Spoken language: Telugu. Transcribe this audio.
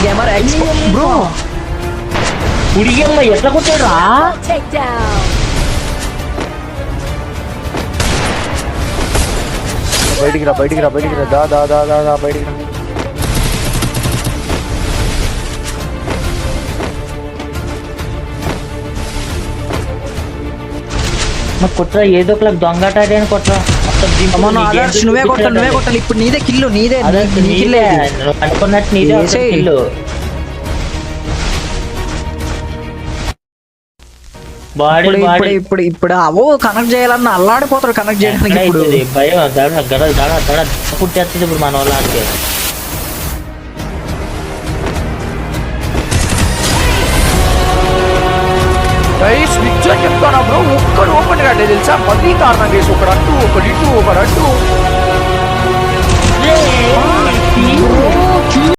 గేమర్ ఎక్స్ బ్రో ఉడిగమ్మ ఎట్లా కొట్టాడురా? బయటికి రా దా దా దా దా దా బయటికి రా. కొట్టరా, ఏదో ఒక దొంగట అని కొట్టరా. నువ్వే కొట్టాలి ఇప్పుడు. నీదే కిల్లు, నీదే అనుకున్నట్టు నీదే కిల్లు. ఇప్పుడు అవో కనెక్ట్ చేయాలన్న అల్లాడిపోతాడు. కనెక్ట్ చేయడానికి ఇప్పుడు భయం గడ పుట్టేస్తుంది ఇప్పుడు మన వాళ్ళకి. గైస్ నిజం చెప్తానా బ్రో, ఒక్కడు ఓపెన్ గా తెలుసా? మళ్ళీ కారణం చేసి ఒకడు అడ్డు ఒకడు ఇటు ఒకడు అడ్డు